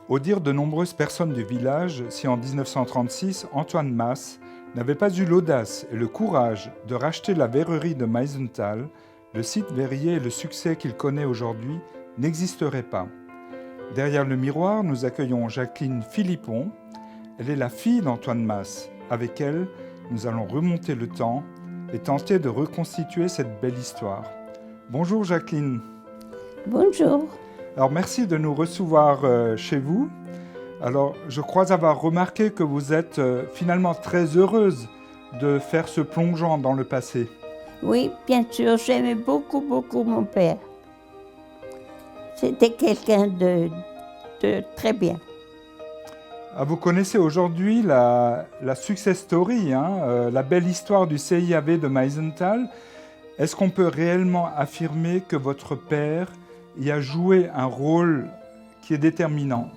Au dire de nombreuses personnes du village, si en 1936, Antoine Masse n'avait pas eu l'audace et le courage de racheter la verrerie de Meisenthal, le site verrier et le succès qu'il connaît aujourd'hui n'existeraient pas. Derrière le miroir, nous accueillons Jacqueline Philippon. Elle est la fille d'Antoine Masse. Avec elle, nous allons remonter le temps et tenter de reconstituer cette belle histoire. Bonjour Jacqueline. Bonjour. Alors merci de nous recevoir chez vous. Alors je crois avoir remarqué que vous êtes finalement très heureuse de faire ce plongeon dans le passé. Oui, bien sûr, j'aimais beaucoup mon père. C'était quelqu'un de très bien. Ah, vous connaissez aujourd'hui la success story, la belle histoire du CIAV de Meisenthal. Est-ce qu'on peut réellement affirmer que votre père y a joué un rôle qui est déterminant?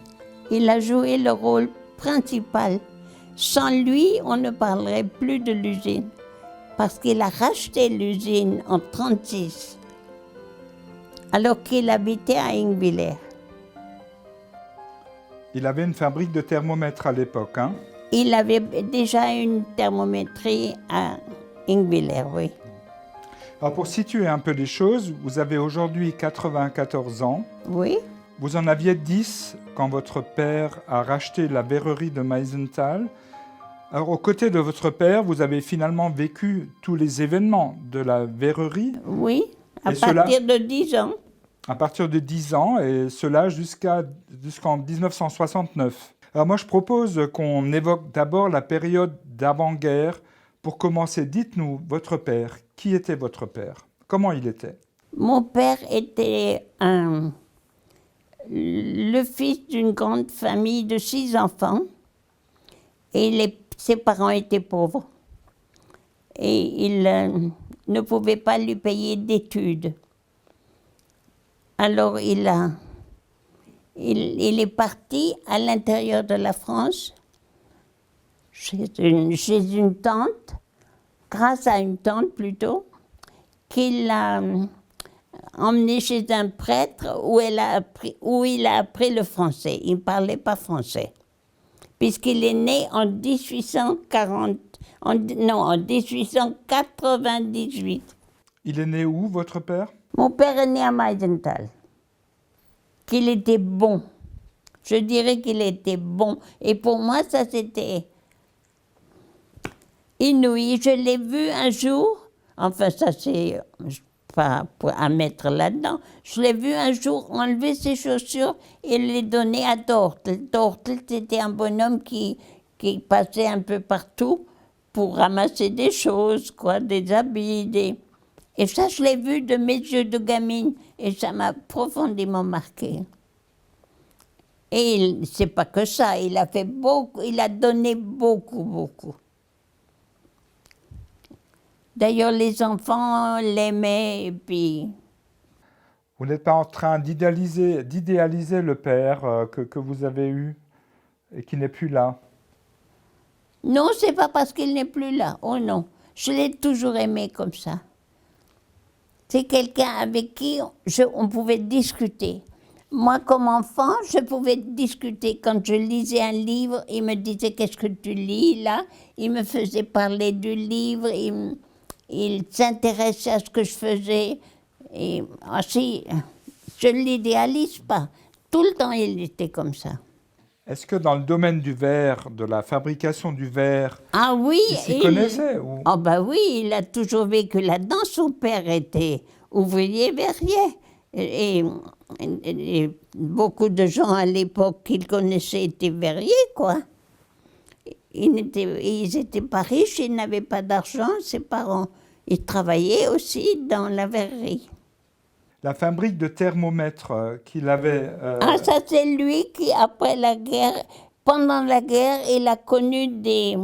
Il a joué le rôle principal. Sans lui, on ne parlerait plus de l'usine. Parce qu'il a racheté l'usine en 1936, alors qu'il habitait à Ingwiller. Il avait une fabrique de thermomètres à l'époque, hein? Il avait déjà une thermométrie à Ingwiller, oui. Alors pour situer un peu les choses, vous avez aujourd'hui 94 ans. Oui. Vous en aviez 10 quand votre père a racheté la verrerie de Meisenthal. Alors aux côtés de votre père, vous avez finalement vécu tous les événements de la verrerie. Oui, à partir de 10 ans. À partir de 10 ans, et cela jusqu'en 1969. Alors moi je propose qu'on évoque d'abord la période d'avant-guerre. Pour commencer, dites-nous, votre père, qui était votre père? Comment il était? Mon père était le fils d'une grande famille de 6 enfants et ses parents étaient pauvres. Et ils ne pouvaient pas lui payer d'études. Alors il est parti à l'intérieur de la France chez une tante, grâce à une tante plutôt, qu'il l'a emmené chez un prêtre où il a appris le français. Il ne parlait pas français, puisqu'il est né en 1898. Il est né où, votre père? Mon père est né à Meisenthal. Qu'il était bon. Je dirais qu'il était bon. Et pour moi, ça c'était inouï. Je l'ai vu un jour, enfin ça c'est pas à mettre là-dedans, je l'ai vu un jour enlever ses chaussures et les donner à Dortl. Dortl, c'était un bonhomme qui passait un peu partout pour ramasser des choses, des habits, Et ça, je l'ai vu de mes yeux de gamine et ça m'a profondément marqué. Et c'est pas que ça, il a fait beaucoup, il a donné beaucoup. D'ailleurs, les enfants l'aimaient et puis... Vous n'êtes pas en train d'idéaliser le père que vous avez eu et qui n'est plus là? Non, c'est pas parce qu'il n'est plus là, oh non. Je l'ai toujours aimé comme ça. C'est quelqu'un avec qui on pouvait discuter. Moi, comme enfant, je pouvais discuter. Quand je lisais un livre, il me disait « Qu'est-ce que tu lis là ?» Il me faisait parler du livre, il s'intéressait à ce que je faisais. Et ainsi, je ne l'idéalise pas. Tout le temps, il était comme ça. Est-ce que dans le domaine du verre, de la fabrication du verre, ah oui, il s'y connaissait ou... Oh ben oui, il a toujours vécu là-dedans. Son père était ouvrier verrier. Et beaucoup de gens à l'époque qu'il connaissait étaient verriers, quoi. Ils n'étaient pas riches, ils n'avaient pas d'argent, ses parents. Ils travaillaient aussi dans la verrerie. La fabrique de thermomètres qu'il avait... Ah, ça c'est lui qui, après la guerre, pendant la guerre, il a connu des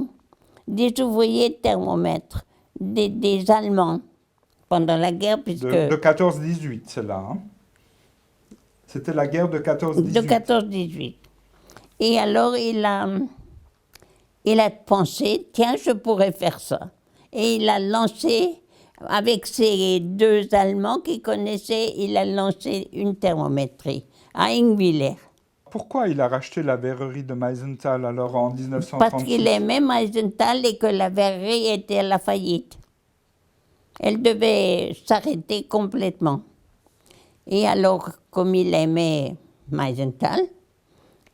ouvriers thermomètres, des Allemands, pendant la guerre, puisque... De 14-18, celle-là. Hein. C'était la guerre de 14-18. De 14-18. Et alors, il a pensé, tiens, je pourrais faire ça. Et il a lancé, avec ses 2 Allemands qu'il connaissait, il a lancé une thermométrie à Ingwiller. Pourquoi il a racheté la verrerie de Meisenthal alors en Parce 1936? qu'il aimait Meisenthal et que la verrerie était à la faillite. Elle devait s'arrêter complètement. Et alors, comme il aimait Meisenthal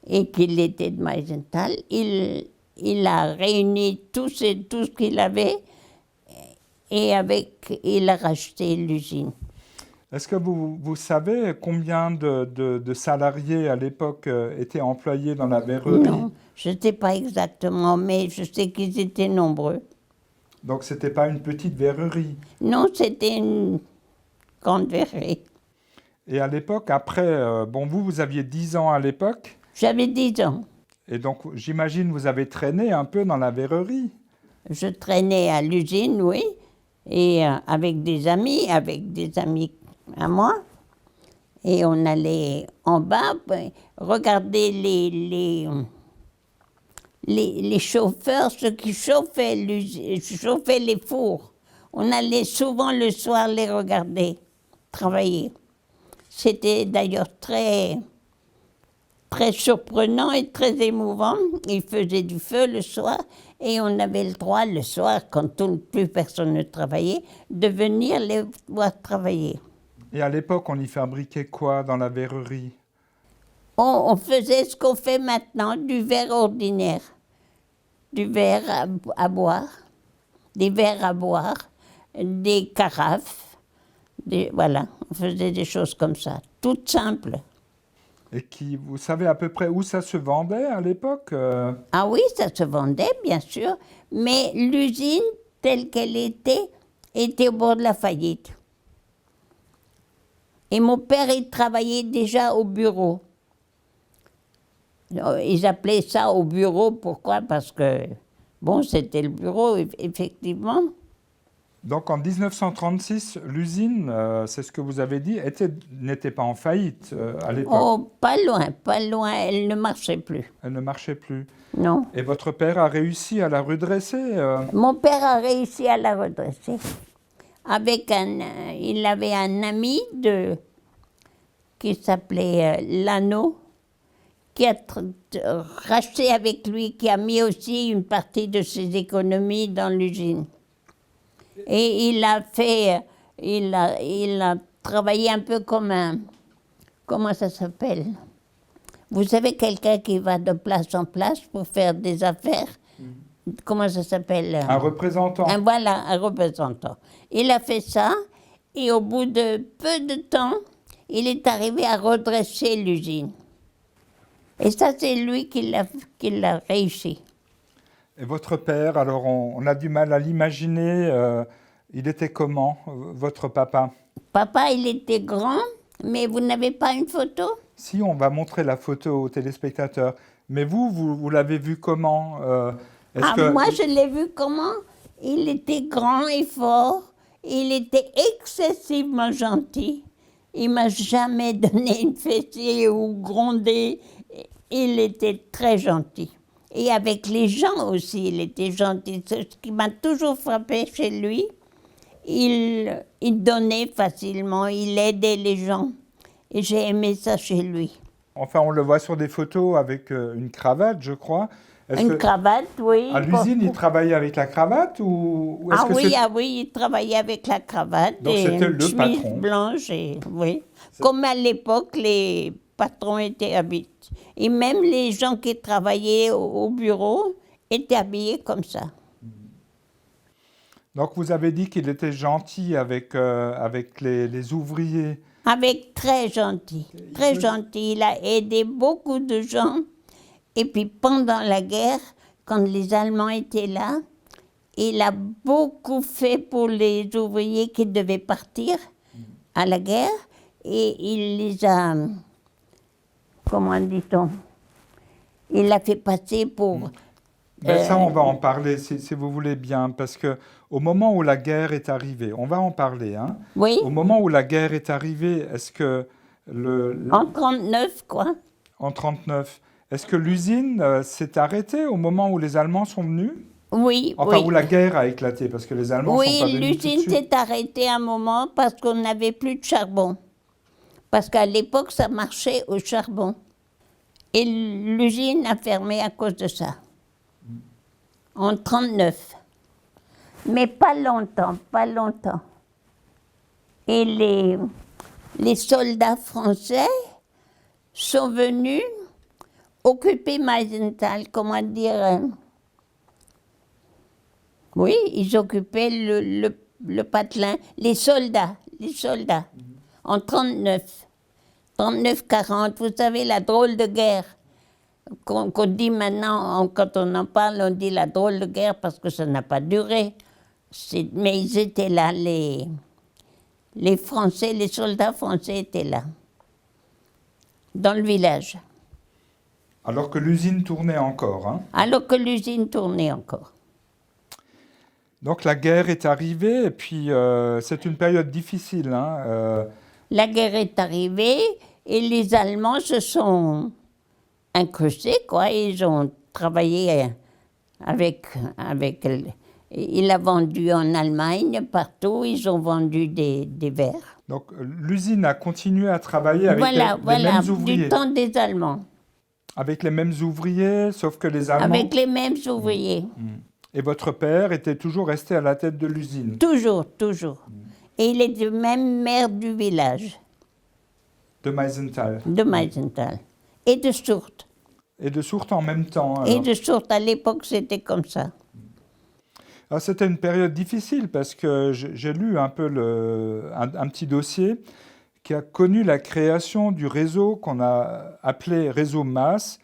et qu'il était de Meisenthal, il a réuni tout ce qu'il avait et il a racheté l'usine. Est-ce que vous savez combien de salariés à l'époque étaient employés dans la verrerie? Non, je ne sais pas exactement, mais je sais qu'ils étaient nombreux. Donc c'était pas une petite verrerie. Non, c'était une grande verrerie. Et à l'époque, après, bon, vous aviez 10 ans à l'époque, J'avais 10 ans. et donc j'imagine vous avez traîné un peu dans la verrerie. Je traînais à l'usine, oui, et avec des amis à moi. Et on allait en bas regarder les chauffeurs, ceux qui chauffaient les fours. On allait souvent le soir les regarder travailler. C'était d'ailleurs très surprenant et très émouvant. Ils faisaient du feu le soir et on avait le droit le soir, quand plus personne ne travaillait, de venir les voir travailler. Et à l'époque, on y fabriquait quoi dans la verrerie? On faisait ce qu'on fait maintenant, du verre ordinaire, du verre à boire, des verres à boire, des carafes, voilà, on faisait des choses comme ça, toutes simples. Et vous savez à peu près où ça se vendait à l'époque? Ah oui, ça se vendait, bien sûr, mais l'usine, telle qu'elle était au bord de la faillite. Et mon père, il travaillait déjà au bureau. Ils appelaient ça au bureau, pourquoi? Parce que, bon, c'était le bureau, effectivement. Donc en 1936, l'usine, c'est ce que vous avez dit, n'était pas en faillite à l'époque. Oh, pas loin, elle ne marchait plus. Elle ne marchait plus. Non. Et votre père a réussi à la redresser Mon père a réussi à la redresser. Il avait un ami qui s'appelait Lano, qui a racheté avec lui, qui a mis aussi une partie de ses économies dans l'usine. Et il a travaillé un peu comme comment ça s'appelle? Vous savez, quelqu'un qui va de place en place pour faire des affaires. Comment ça s'appelle? un représentant. Voilà, un représentant. Il a fait ça, et au bout de peu de temps, il est arrivé à redresser l'usine. Et ça, c'est lui qui l'a réussi. Et votre père, alors on a du mal à l'imaginer, il était comment, votre papa? Papa, il était grand, mais vous n'avez pas une photo? Si, on va montrer la photo aux téléspectateurs. Mais vous l'avez vu comment Moi, je l'ai vu comment? Il était grand et fort. Il était excessivement gentil. Il m'a jamais donné une fessée ou grondé. Il était très gentil. Et avec les gens aussi, il était gentil. Ce qui m'a toujours frappé chez lui, il donnait facilement, il aidait les gens. Et j'ai aimé ça chez lui. Enfin, on le voit sur des photos avec une cravate, je crois. Cravate, oui. À l'usine, il travaillait avec la cravate ou oui, il travaillait avec la cravate. Donc et c'était une le chemise patron. blanche, oui. Comme à l'époque, les patrons étaient habillés. Et même les gens qui travaillaient au bureau étaient habillés comme ça. Donc vous avez dit qu'il était gentil avec les ouvriers. Très gentil. Il a aidé beaucoup de gens. Et puis pendant la guerre, quand les Allemands étaient là, il a beaucoup fait pour les ouvriers qui devaient partir à la guerre. Et il les a, comment dit-on, il l'a fait passer pour... Ça, on va en parler si vous voulez bien, parce que au moment où la guerre est arrivée, on va en parler, hein. Oui. Au moment où la guerre est arrivée, est-ce que En 39, quoi. En 39, est-ce que l'usine s'est arrêtée au moment où les Allemands sont venus? Oui, Enfin, oui. où la guerre a éclaté, parce que les Allemands sont pas venus tout de l'usine suite. s'est arrêtée un moment parce qu'on n'avait plus de charbon. Parce qu'à l'époque, ça marchait au charbon. Et l'usine a fermé à cause de ça. En 1939. Mais pas longtemps, pas longtemps. Et les soldats français sont venus occuper Meisenthal, comment dire. Oui, ils occupaient le patelin, les soldats, en 39. 39-40, vous savez, la drôle de guerre qu'on dit maintenant, quand on en parle, on dit la drôle de guerre parce que ça n'a pas duré. Mais ils étaient là, les Français, les soldats français étaient là, dans le village. Alors que l'usine tournait encore, hein? Alors que l'usine tournait encore. Donc la guerre est arrivée et puis c'est une période difficile, hein? La guerre est arrivée et les Allemands se sont incrustés, quoi. Ils ont travaillé avec. Il a vendu en Allemagne, partout, ils ont vendu des verres. Donc l'usine a continué à travailler avec les mêmes ouvriers. Du temps des Allemands. Avec les mêmes ouvriers, sauf que les Allemands... Avec les mêmes ouvriers. Et votre père était toujours resté à la tête de l'usine? Toujours, toujours. Et il était même maire du village. De Meisenthal? De Meisenthal. Et de Sourtes. Et de Sourtes en même temps, alors. Et de Sourtes, à l'époque, c'était comme ça. Alors, c'était une période difficile parce que j'ai lu un peu un petit dossier qui a connu la création du réseau qu'on a appelé Réseau Masse,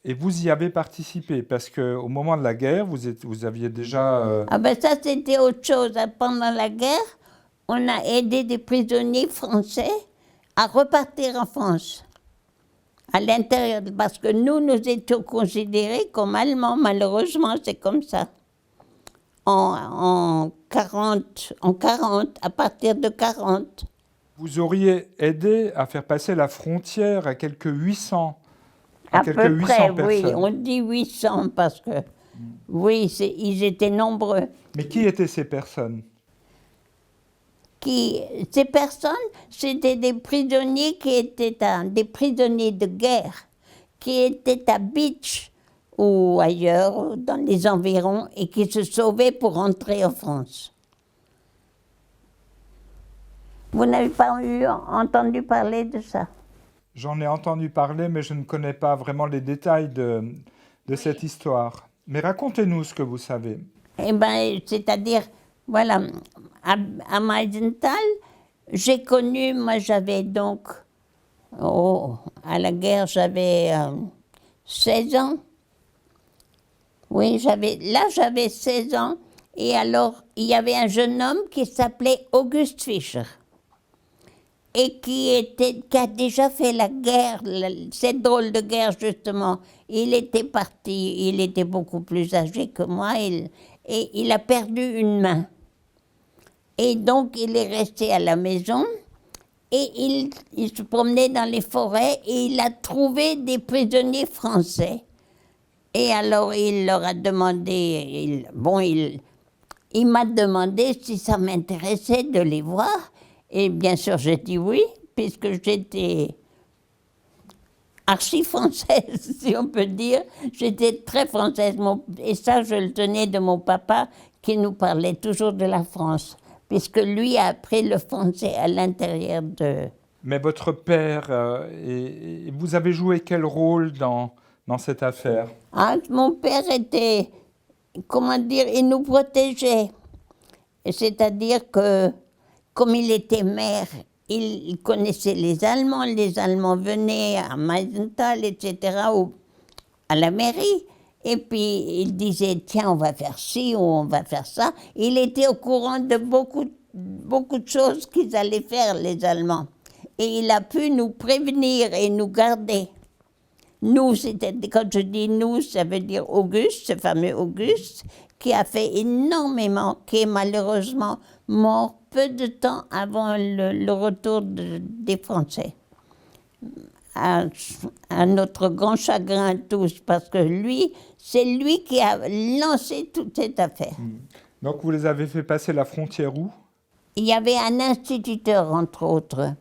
et vous y avez participé parce qu'au moment de la guerre, vous aviez déjà... Ah ben ça, c'était autre chose. Pendant la guerre, on a aidé des prisonniers français à repartir en France, à l'intérieur, parce que nous étions considérés comme Allemands. Malheureusement, c'est comme ça. En 40, à partir de 40. Vous auriez aidé à faire passer la frontière à quelques 800, à peu près, personnes. Oui, on dit 800 parce que, oui, ils étaient nombreux. Mais qui étaient ces personnes? Ces personnes, c'était des prisonniers des prisonniers de guerre, qui étaient à Bitche ou ailleurs, dans les environs, et qui se sauvaient pour rentrer en France. Vous n'avez pas entendu parler de ça? J'en ai entendu parler, mais je ne connais pas vraiment les détails de cette histoire. Mais racontez-nous ce que vous savez. Eh bien, c'est-à-dire, voilà, à Meisenthal, j'ai connu, moi j'avais donc, à la guerre, j'avais 16 ans. Oui, j'avais 16 ans. Et alors, il y avait un jeune homme qui s'appelait Auguste Fischer. Et qui a déjà fait la guerre, cette drôle de guerre justement. Il était parti, il était beaucoup plus âgé que moi, et il a perdu une main. Et donc il est resté à la maison, et il se promenait dans les forêts, et il a trouvé des prisonniers français. Et alors il leur a demandé, il m'a demandé si ça m'intéressait de les voir. Et bien sûr, j'ai dit oui, puisque j'étais archi-française, si on peut dire. J'étais très française. Et ça, je le tenais de mon papa, qui nous parlait toujours de la France, puisque lui a appris le français à l'intérieur de... Mais votre père, vous avez joué quel rôle dans cette affaire? Ah, mon père était, comment dire, il nous protégeait. C'est-à-dire que, comme il était maire, il connaissait les Allemands venaient à Meisenthal, etc., ou à la mairie, et puis il disait, tiens, on va faire ci ou on va faire ça. Il était au courant de beaucoup de choses qu'ils allaient faire, les Allemands. Et il a pu nous prévenir et nous garder. Nous, quand je dis nous, ça veut dire Auguste, ce fameux Auguste, qui a fait énormément, qui est malheureusement mort peu de temps avant le retour des Français. À notre grand chagrin tous, parce que c'est lui qui a lancé toute cette affaire. Donc vous les avez fait passer la frontière où? Il y avait un instituteur, entre autres,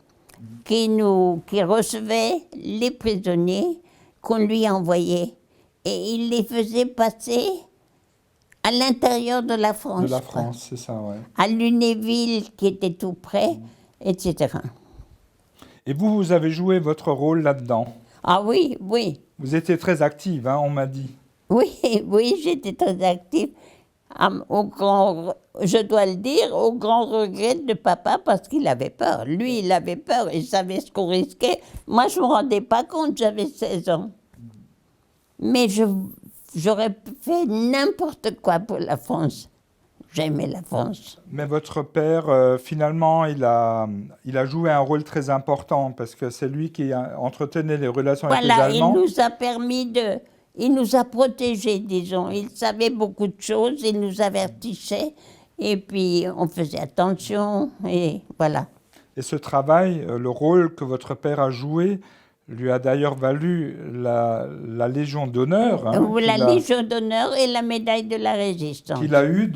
qui recevait les prisonniers, qu'on lui envoyait. Et il les faisait passer à l'intérieur de la France. De la quoi. France, c'est ça, ouais. À Lunéville, qui était tout près, etc. Et vous, vous avez joué votre rôle là-dedans. Ah oui, oui. Vous étiez très active, hein, on m'a dit. Oui, oui, j'étais très active. Je dois le dire, au grand regret de papa, parce qu'il avait peur. Lui, il avait peur, il savait ce qu'on risquait. Moi, je ne me rendais pas compte, j'avais 16 ans. Mais j'aurais fait n'importe quoi pour la France. J'aimais la France. Mais votre père, finalement, il a joué un rôle très important parce que c'est lui qui entretenait les relations avec les Voilà, Allemands. il nous a permis de... Il nous a protégés, disons. Il savait beaucoup de choses, il nous avertissait. Et puis, on faisait attention, et voilà. Et ce travail, le rôle que votre père a joué, lui a d'ailleurs valu la Légion d'honneur. Hein, La Légion d'honneur et la médaille de la Résistance. Qu'il a eu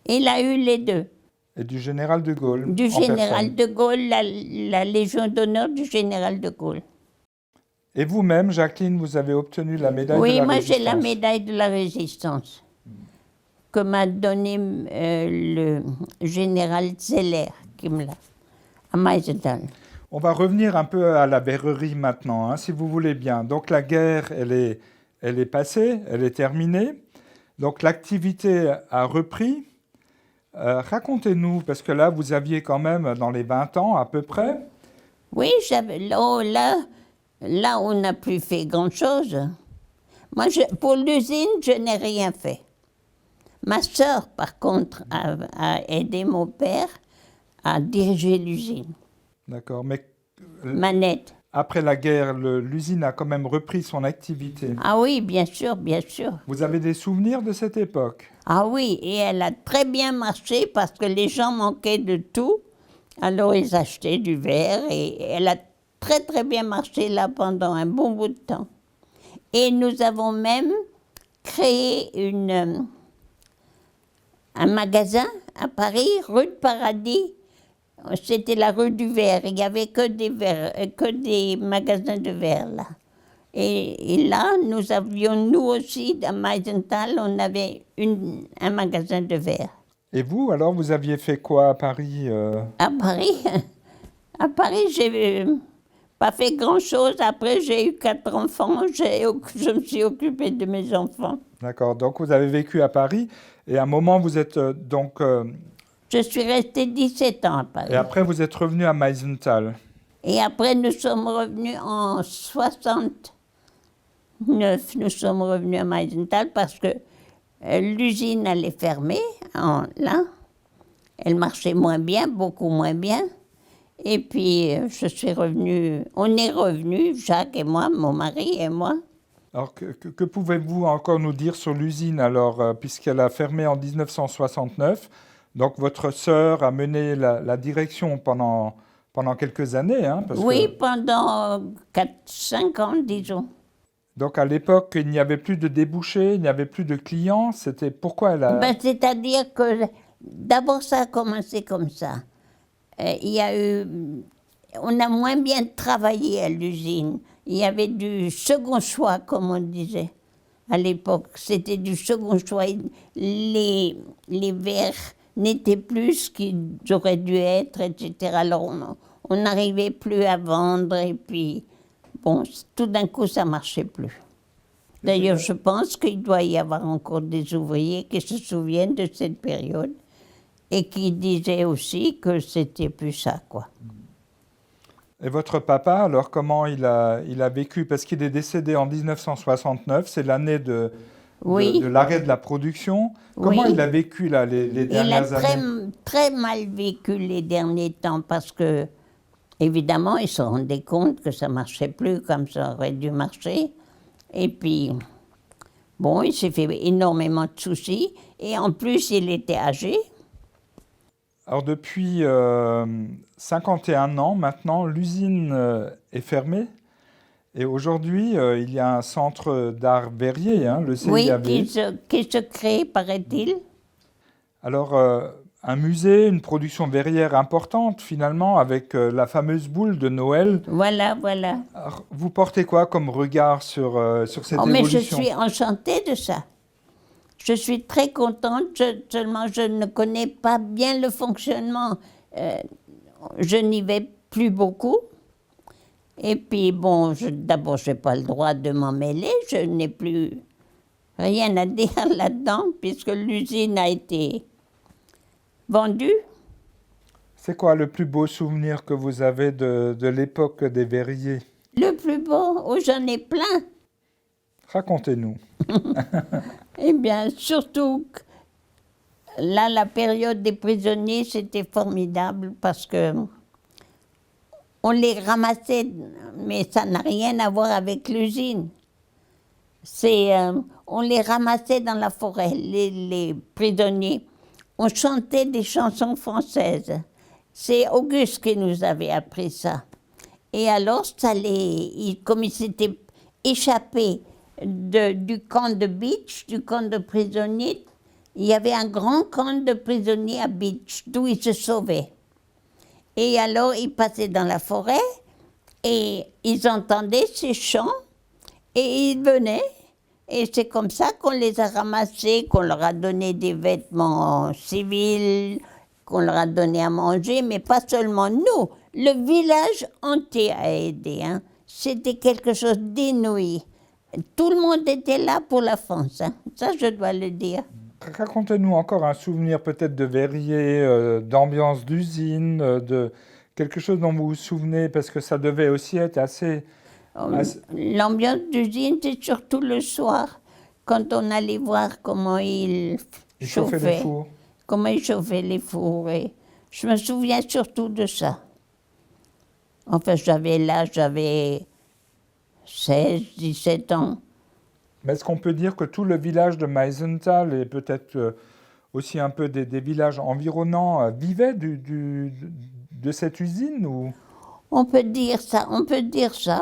Il a eu les deux. Et du général de Gaulle. Du en général personne. de Gaulle, la Légion d'honneur du général de Gaulle. Et vous-même, Jacqueline, vous avez obtenu la médaille de la Oui, moi Résistance. j'ai la médaille de la Résistance que m'a donnée le général Zeller, qui me l'a, à Meisenthal. On va revenir un peu à la verrerie maintenant, hein, si vous voulez bien. Donc la guerre, elle est passée, elle est terminée. Donc l'activité a repris. Racontez-nous, parce que là, vous aviez quand même dans les 20 ans à peu près. Oui, là, on n'a plus fait grand-chose. Moi, pour l'usine, je n'ai rien fait. Ma sœur, par contre, a aidé mon père à diriger l'usine. D'accord, mais Manette. après la guerre, l'usine a quand même repris son activité. Ah oui, bien sûr, bien sûr. Vous avez des souvenirs de cette époque? Ah oui, et elle a très bien marché parce que les gens manquaient de tout. Alors ils achetaient du verre et elle a très très bien marché là pendant un bon bout de temps. Et nous avons même créé un magasin à Paris, rue de Paradis. C'était la rue du verre. Il n'y avait que des magasins de verre là. Et là, nous avions, nous aussi, à Meisenthal, on avait un magasin de verre. Et vous, alors, vous aviez fait quoi à Paris À Paris, j'ai pas fait grand-chose. Après, j'ai eu 4 enfants. Je me suis occupée de mes enfants. D'accord, donc vous avez vécu à Paris. Et à un moment, vous êtes Je suis restée 17 ans à Paris. Et après, vous êtes revenu à Meisenthal. Et après, nous sommes revenus en 69. Nous sommes revenus à Meisenthal parce que l'usine allait fermer. Là, elle marchait moins bien, beaucoup moins bien. Et puis, je suis revenue. On est revenus, Jacques et moi, mon mari et moi. Alors, que pouvez-vous encore nous dire sur l'usine, alors, puisqu'elle a fermé en 1969? Donc, votre sœur a mené la direction pendant quelques années, hein, Oui, pendant 4-5 ans, disons. Donc, à l'époque, il n'y avait plus de débouchés, il n'y avait plus de clients. C'était pourquoi elle a... C'est-à-dire que d'abord, ça a commencé comme ça. On a moins bien travaillé à l'usine. Il y avait du second choix, comme on disait. À l'époque, c'était du second choix. Les verres n'étaient plus ce qu'ils auraient dû être, etc. Alors, on n'arrivait plus à vendre et puis, bon, tout d'un coup, ça ne marchait plus. D'ailleurs, je pense qu'il doit y avoir encore des ouvriers qui se souviennent de cette période et qui disaient aussi que c'était plus ça, quoi. Et votre papa, alors, comment il a vécu? Parce qu'il est décédé en 1969, c'est l'année de l'arrêt de la production. Comment il a vécu là, les dernières années? Il a très mal vécu les derniers temps parce que, évidemment, il se rendait compte que ça ne marchait plus comme ça aurait dû marcher. Et puis, bon, il s'est fait énormément de soucis. Et en plus, il était âgé. Alors, depuis 51 ans maintenant, l'usine est fermée. Et aujourd'hui, il y a un centre d'art verrier, hein, le CIAV. Oui, qui se crée, paraît-il. Alors, un musée, une production verrière importante finalement, avec la fameuse boule de Noël. Voilà, voilà. Alors, vous portez quoi comme regard sur cette Oh, mais je évolution? suis enchantée de ça. Je suis très contente, seulement je ne connais pas bien le fonctionnement. Euh, je n'y vais plus beaucoup. Et puis, bon, d'abord, je n'ai pas le droit de m'en mêler. Je n'ai plus rien à dire là-dedans, puisque l'usine a été vendue. C'est quoi le plus beau souvenir que vous avez de l'époque des verriers? Le plus beau, oh, j'en ai plein. Racontez-nous. Eh bien, surtout, là, la période des prisonniers, c'était formidable parce que on les ramassait, mais ça n'a rien à voir avec l'usine. On les ramassait dans la forêt, les prisonniers. On chantait des chansons françaises. C'est Auguste qui nous avait appris ça. Et alors, comme ils s'étaient échappés du camp de Beach, du camp de prisonniers, il y avait un grand camp de prisonniers à Beach, d'où ils se sauvaient. Et alors, ils passaient dans la forêt et ils entendaient ces chants et ils venaient. Et c'est comme ça qu'on les a ramassés, qu'on leur a donné des vêtements civils, qu'on leur a donné à manger, mais pas seulement nous. Le village entier a aidé. Hein. C'était quelque chose d'inouï. Tout le monde était là pour la France. Hein. Ça, je dois le dire. Racontez-nous encore un souvenir peut-être de verrier, d'ambiance d'usine, de quelque chose dont vous vous souvenez, parce que ça devait aussi être assez... L'ambiance d'usine, c'est surtout le soir, quand on allait voir comment ils chauffaient les fours. Comment ils chauffaient les fours. Et je me souviens surtout de ça. Enfin, j'avais 16, 17 ans. Mais est-ce qu'on peut dire que tout le village de Meisenthal et peut-être aussi un peu des villages environnants vivaient de cette usine ou... On peut dire ça,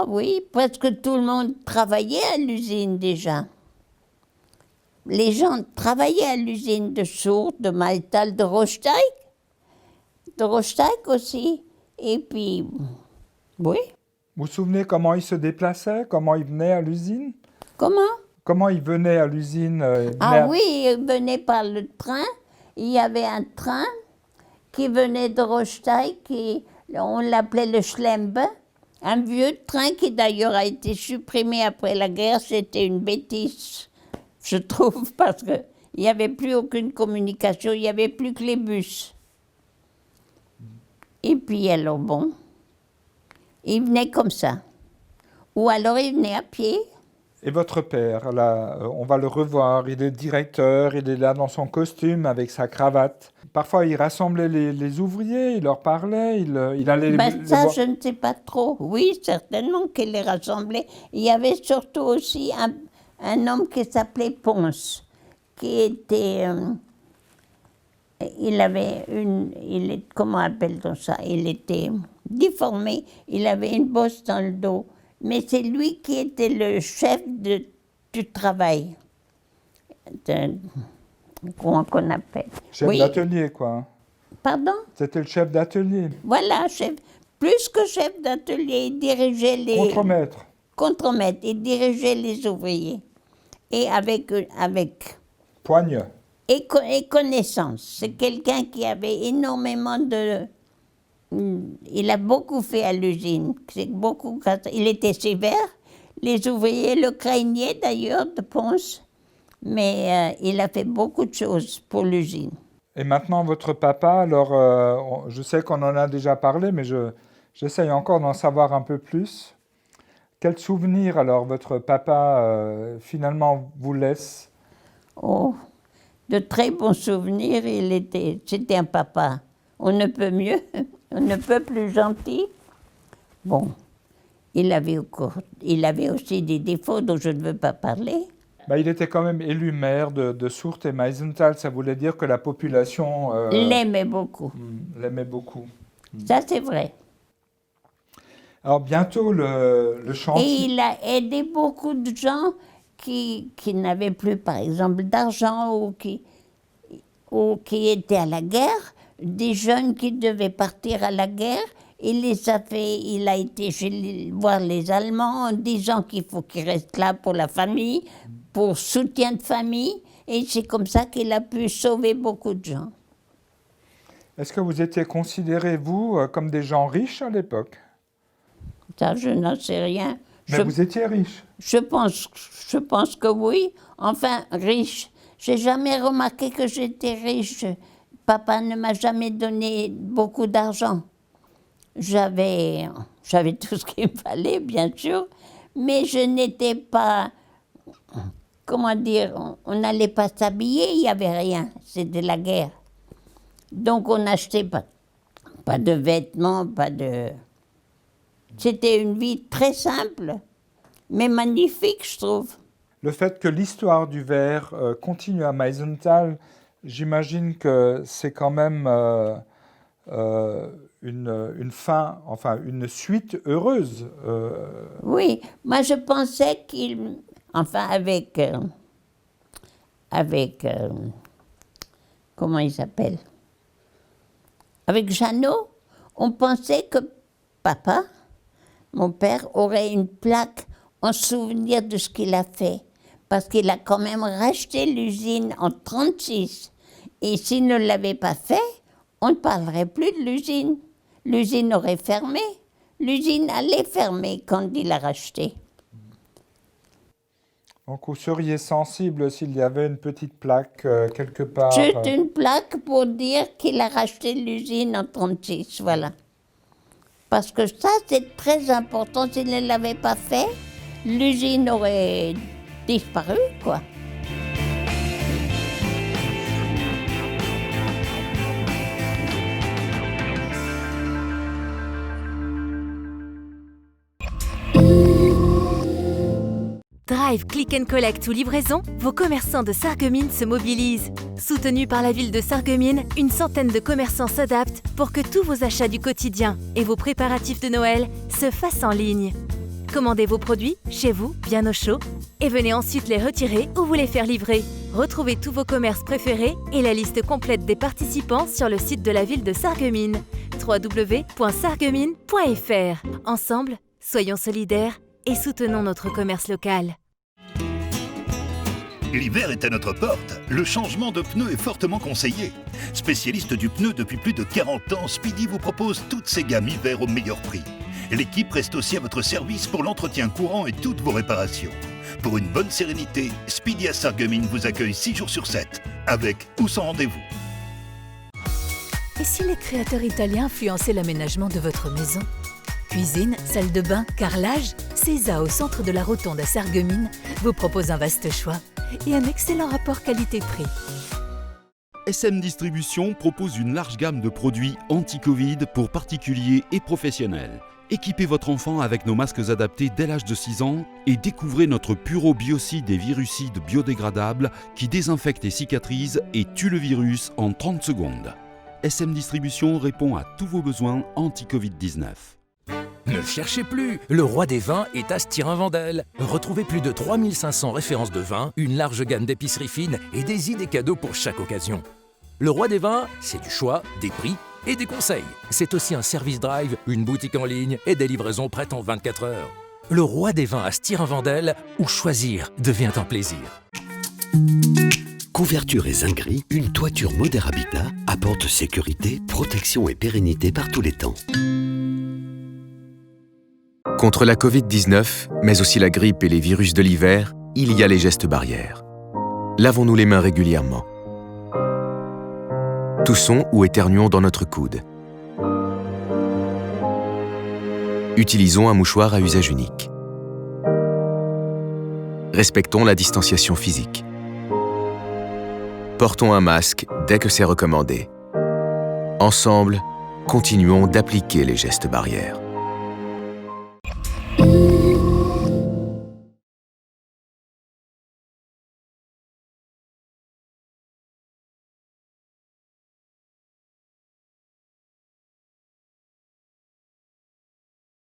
oui. Presque tout le monde travaillait à l'usine déjà. Les gens travaillaient à l'usine de Sourdes, de Meisenthal, de Rostock aussi. Et puis, oui. Vous vous souvenez comment ils se déplaçaient, comment ils venaient à l'usine? Comment? Comment ils venaient à l'usine? Oui, ils venaient par le train. Il y avait un train qui venait de Rostock, on l'appelait le Schlembe, un vieux train qui d'ailleurs a été supprimé après la guerre. C'était une bêtise, je trouve, parce qu'il n'y avait plus aucune communication, il n'y avait plus que les bus. Et puis alors bon, ils venaient comme ça. Ou alors ils venaient à pied. Et votre père, là, on va le revoir, il est directeur, il est là dans son costume avec sa cravate. Parfois, il rassemblait les ouvriers, il leur parlait, il allait les Ça, voir. je ne sais pas trop. Oui, certainement qu'il les rassemblait. Il y avait surtout aussi un homme qui s'appelait Ponce, qui était... comment appelle-t-on ça? Il était déformé, il avait une bosse dans le dos. Mais c'est lui qui était le chef du travail. Comment qu'on appelle? Chef d'atelier, quoi. Pardon? C'était le chef d'atelier. Voilà, plus que chef d'atelier, il dirigeait les... Contremaître. Contremaître, il dirigeait les ouvriers. Et avec Poigne. Et connaissance. C'est quelqu'un qui avait énormément de... Il a beaucoup fait à l'usine. Il était sévère. Les ouvriers le craignaient d'ailleurs, de Ponce. Mais il a fait beaucoup de choses pour l'usine. Et maintenant, votre papa, alors, je sais qu'on en a déjà parlé, mais j'essaye encore d'en savoir un peu plus. Quel souvenir, alors, votre papa, finalement, vous laisse? Oh, de très bons souvenirs. C'était un papa. On ne peut mieux, on ne peut plus gentil. Bon, il avait aussi des défauts dont je ne veux pas parler. Il était quand même élu maire de Sourdes et Meisenthal. Ça voulait dire que la population... l'aimait beaucoup. L'aimait beaucoup. Ça, c'est vrai. Alors, bientôt, le chantier... Et il a aidé beaucoup de gens qui n'avaient plus, par exemple, d'argent ou ou qui étaient à la guerre, des jeunes qui devaient partir à la guerre. Il a été voir les Allemands en disant qu'il faut qu'ils restent là pour la famille, pour soutien de famille. Et c'est comme ça qu'il a pu sauver beaucoup de gens. Est-ce que vous étiez considérés, vous, comme des gens riches à l'époque? Ça, je n'en sais rien. Mais vous étiez riche. Je pense que oui. Enfin, riche. J'ai jamais remarqué que j'étais riche. Papa ne m'a jamais donné beaucoup d'argent. J'avais tout ce qu'il me fallait, bien sûr, mais je n'étais pas, comment dire, on n'allait pas s'habiller, il n'y avait rien, c'était la guerre. Donc on n'achetait pas de vêtements, C'était une vie très simple, mais magnifique, je trouve. Le fait que l'histoire du verre continue à Meisenthal, j'imagine que c'est quand même une fin, enfin une suite heureuse. Oui, moi je pensais comment il s'appelle? Avec Jeannot, on pensait que papa, mon père, aurait une plaque en souvenir de ce qu'il a fait. Parce qu'il a quand même racheté l'usine en 1936. Et s'il ne l'avait pas fait, on ne parlerait plus de l'usine. L'usine aurait fermé. L'usine allait fermer quand il a racheté. Donc vous seriez sensible s'il y avait une petite plaque quelque part? Juste une plaque pour dire qu'il a racheté l'usine en 1936, voilà. Parce que ça, c'est très important. S'il ne l'avait pas fait, l'usine aurait disparu, quoi. Drive, Click and Collect ou livraison, vos commerçants de Sarreguemines se mobilisent. Soutenus par la ville de Sarreguemines, une centaine de commerçants s'adaptent pour que tous vos achats du quotidien et vos préparatifs de Noël se fassent en ligne. Commandez vos produits chez vous, bien au chaud, et venez ensuite les retirer ou vous les faire livrer. Retrouvez tous vos commerces préférés et la liste complète des participants sur le site de la ville de Sarreguemines, www.sarreguemines.fr. Ensemble, soyons solidaires et soutenons notre commerce local. L'hiver est à notre porte. Le changement de pneu est fortement conseillé. Spécialiste du pneu depuis plus de 40 ans, Speedy vous propose toutes ses gammes hiver au meilleur prix. L'équipe reste aussi à votre service pour l'entretien courant et toutes vos réparations. Pour une bonne sérénité, Speedy à Sarreguemines vous accueille 6 jours sur 7, avec ou sans rendez-vous. Et si les créateurs italiens influençaient l'aménagement de votre maison? Cuisine, salle de bain, carrelage, Cesa au centre de la Rotonde à Sarreguemines vous propose un vaste choix et un excellent rapport qualité-prix. SM Distribution propose une large gamme de produits anti-Covid pour particuliers et professionnels. Équipez votre enfant avec nos masques adaptés dès l'âge de 6 ans et découvrez notre Puro Biocide et Virucide biodégradable qui désinfecte et cicatrise et tue le virus en 30 secondes. SM Distribution répond à tous vos besoins anti-Covid-19. Ne cherchez plus, le roi des vins est à Stirin-Wendel. Retrouvez plus de 3500 références de vins, une large gamme d'épiceries fines et des idées cadeaux pour chaque occasion. Le roi des vins, c'est du choix, des prix et des conseils. C'est aussi un service drive, une boutique en ligne et des livraisons prêtes en 24 heures. Le roi des vins à Stirin-Wendel, où choisir devient un plaisir. Couverture et zinguerie, une toiture Moder Habitat apporte sécurité, protection et pérennité par tous les temps. Contre la Covid-19, mais aussi la grippe et les virus de l'hiver, il y a les gestes barrières. Lavons-nous les mains régulièrement. Toussons ou éternuons dans notre coude. Utilisons un mouchoir à usage unique. Respectons la distanciation physique. Portons un masque dès que c'est recommandé. Ensemble, continuons d'appliquer les gestes barrières.